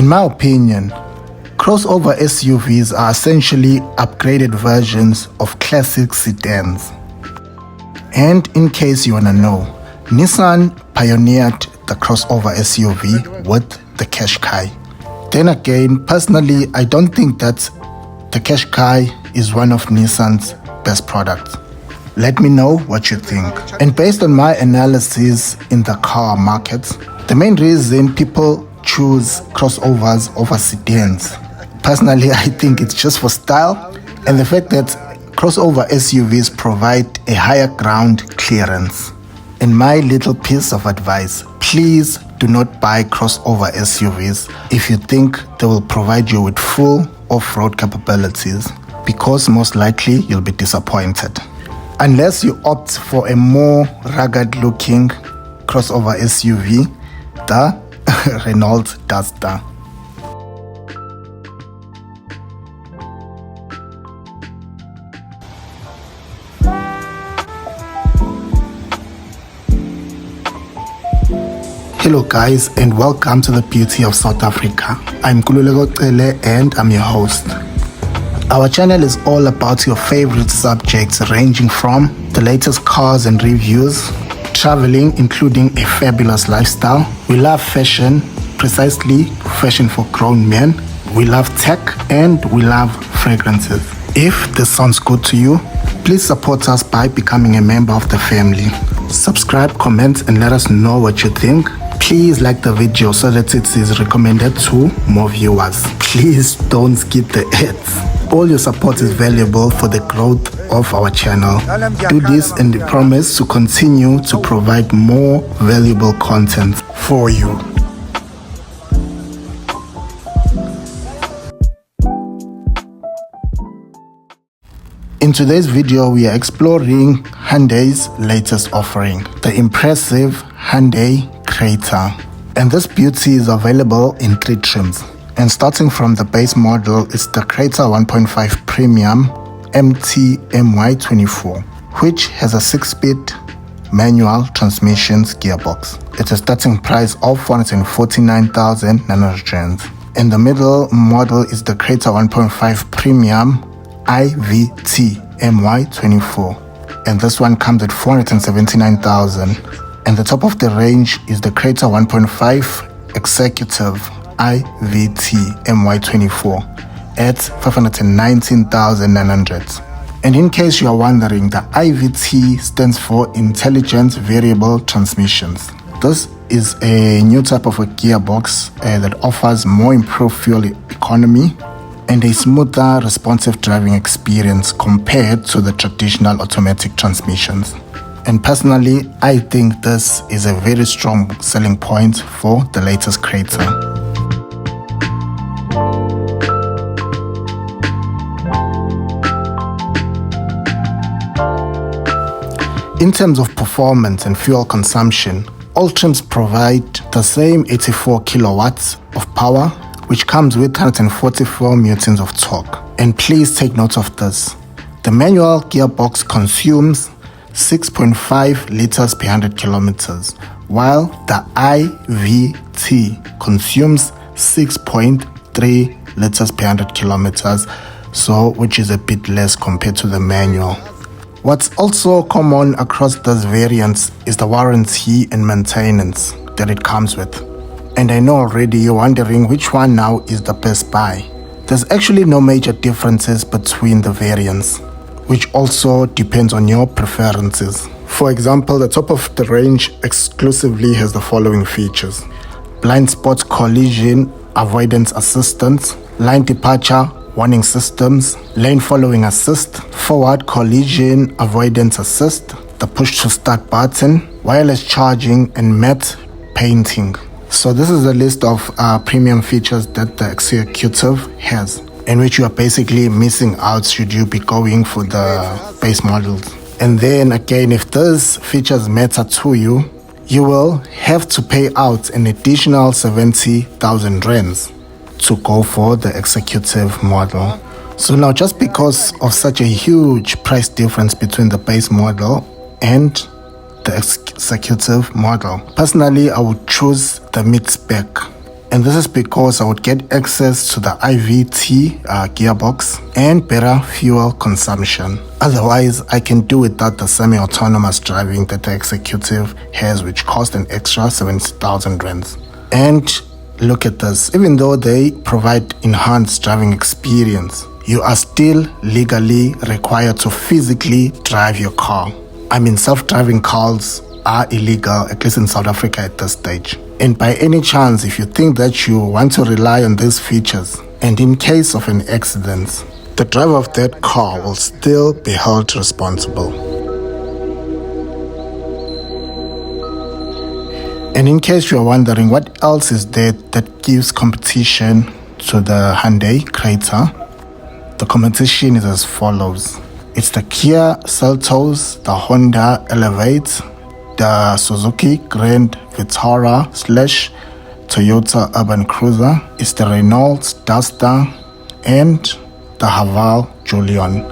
In my opinion, crossover SUVs are essentially upgraded versions of classic sedans. And in case you wanna know, Nissan pioneered the crossover SUV with the Qashqai. Then again, personally, I don't think that the Qashqai is one of Nissan's best products. Let me know what you think. And based on my analysis in the car market, the main reason people choose crossovers over sedans, personally, I think it's just for style and the fact that crossover SUVs provide a higher ground clearance. In my little piece of advice, please do not buy crossover SUVs if you think they will provide you with full off-road capabilities, because most likely you'll be disappointed. Unless you opt for a more rugged-looking crossover SUV, the Renault Duster. Hello guys, and welcome to the beauty of South Africa. I'm Kululeko Cele and I'm your host. Our channel is all about your favorite subjects ranging from the latest cars and reviews, traveling including a fabulous lifestyle. We love fashion, precisely fashion for grown men. We love tech and we love fragrances. If this sounds good to you, please support us by becoming a member of the family. Subscribe, comment and let us know what you think. Please like the video so that it is recommended to more viewers. Please don't skip the ads. All your support is valuable for the growth of our channel. Do this and we promise to continue to provide more valuable content for you. In today's video, we are exploring Hyundai's latest offering, the impressive Hyundai Creta. And this beauty is available in 3 trims. And starting from the base model is the Creta 1.5 Premium MT-MY24, which has a 6-speed manual transmissions gearbox. It's a starting price of 449,900 rand. And the middle model is the Creta 1.5 Premium IVT MY24, and this one comes at 479,000. And the top of the range is the Creta 1.5 Executive IVT MY24 at 519,900. And in case you are wondering, the IVT stands for Intelligent Variable Transmissions. This is a new type of a gearbox that offers more improved fuel economy and a smoother, responsive driving experience compared to the traditional automatic transmissions. And personally, I think this is a very strong selling point for the latest Creta. In terms of performance and fuel consumption, all trims provide the same 84 kilowatts of power, which comes with 144 newtons of torque. And please take note of this. The manual gearbox consumes 6.5 liters per 100 kilometers, while the IVT consumes 6.3 liters per 100 kilometers, so which is a bit less compared to the manual. What's also common across those variants is the warranty and maintenance that it comes with. And I know already you're wondering which one now is the best buy. There's actually no major differences between the variants, which also depends on your preferences. For example, the top of the range exclusively has the following features: blind spot collision avoidance assistance, line departure warning systems, lane following assist, forward collision avoidance assist, the push to start button, wireless charging and matte painting. So this is a list of premium features that the Executive has, in which you are basically missing out should you be going for the base models. And then again, if those features matter to you, you will have to pay out an additional 70,000 rands to go for the Executive model. So now, just because of such a huge price difference between the base model and the Executive model, personally I would choose the mid-spec And this is because I would get access to the IVT gearbox and better fuel consumption. Otherwise, I can do without the semi-autonomous driving that the executive has, which cost an extra 70,000 rands. And look at this, even though they provide enhanced driving experience, you are still legally required to physically drive your car. I mean, self-driving cars are illegal, at least in South Africa at this stage. And by any chance, if you think that you want to rely on these features, and in case of an accident, the driver of that car will still be held responsible. And in case you're wondering what else is there that gives competition to the Hyundai Creta, the competition is as follows. It's the Kia Seltos, the Honda Elevate, the Suzuki Grand Vitara / Toyota Urban Cruiser, it's the Renault Duster, and the Haval Julian.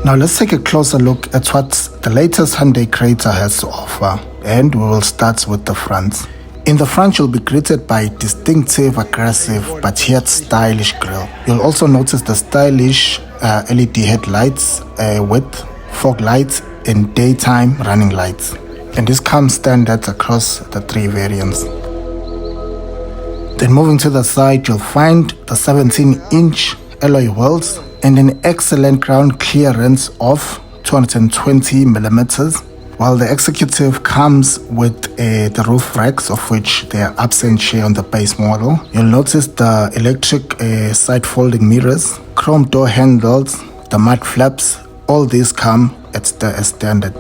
Now let's take a closer look at what the latest Hyundai Creta has to offer, and we will start with the front. In the front, you'll be greeted by a distinctive, aggressive, but yet stylish grille. You'll also notice the stylish LED headlights with fog lights and daytime running lights. And this comes standard across the three variants. Then moving to the side, you'll find the 17-inch alloy wheels and an excellent ground clearance of 220 millimeters. While the executive comes with the roof racks, of which they are absent here on the base model. You'll notice the electric side folding mirrors, chrome door handles, the mud flaps. All these come as standard.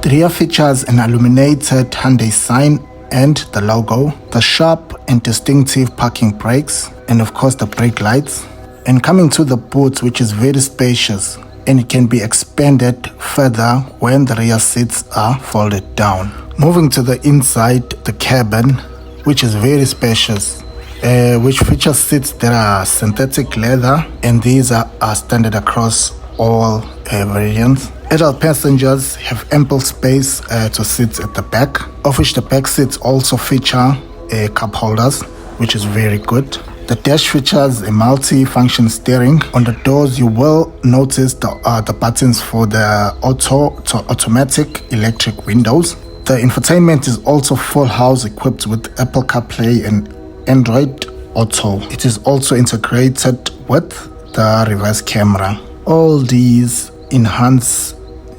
The rear features an illuminated Hyundai sign and the logo, the sharp and distinctive parking brakes, and of course the brake lights. And coming to the boot, which is very spacious, and it can be expanded further when the rear seats are folded down. Moving to the inside, the cabin, which is very spacious, which features seats that are synthetic leather, and these are standard across all variants. Adult passengers have ample space to sit at the back, of which the back seats also feature cup holders, which is very good. The dash features a multi-function steering. On the doors, you will notice the buttons for the automatic electric windows. The infotainment is also full house equipped with Apple CarPlay and Android Auto. It is also integrated with the reverse camera. All these enhance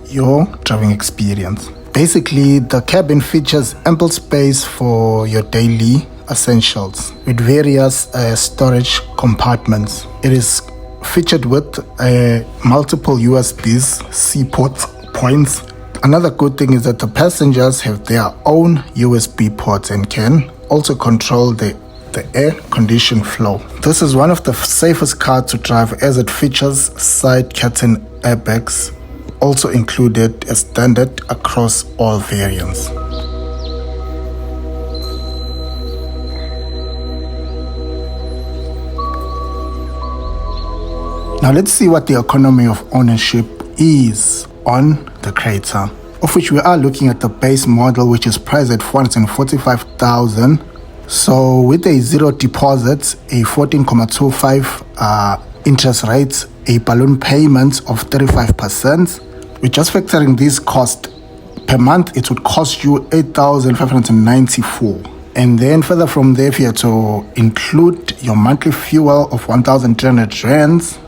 your driving experience. Basically, the cabin features ample space for your daily essentials with various storage compartments. It is featured with multiple USB-C port points. Another good thing is that the passengers have their own USB ports and can also control the air condition flow. This is one of the safest cars to drive as it features side curtain airbags, also included as standard across all variants. Now let's see what the economy of ownership is on the Creta, of which we are looking at the base model, which is priced at 445,000. So with a zero deposit, a 14.25 interest rate, a balloon payment of 35%, with just factoring this cost per month, it would cost you 8,594. And then further from there, if you have to include your monthly fuel of 1,300 rands,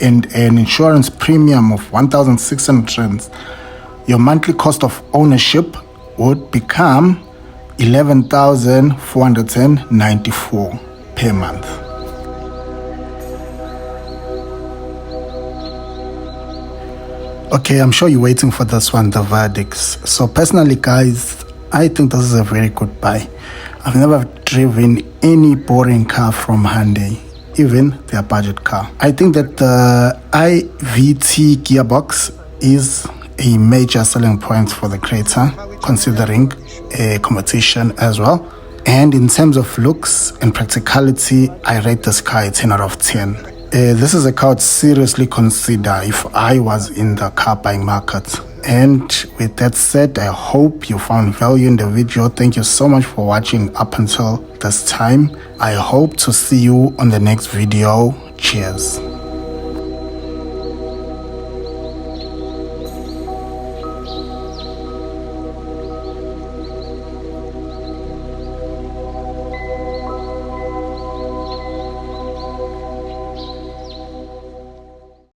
and an insurance premium of 1,600 rands, your monthly cost of ownership would become 11,494 per month. Okay, I'm sure you're waiting for this one, the verdicts. So personally, guys, I think this is a very good buy. I've never driven any boring car from Hyundai, even their budget car. I think that the IVT gearbox is a major selling point for the Creta, considering a competition as well. And in terms of looks and practicality, I rate this car a 10 out of 10. This is a car I'd seriously consider if I was in the car buying market. And with that said, I hope you found value in the video. Thank you so much for watching up until this time. I hope to see you on the next video. Cheers.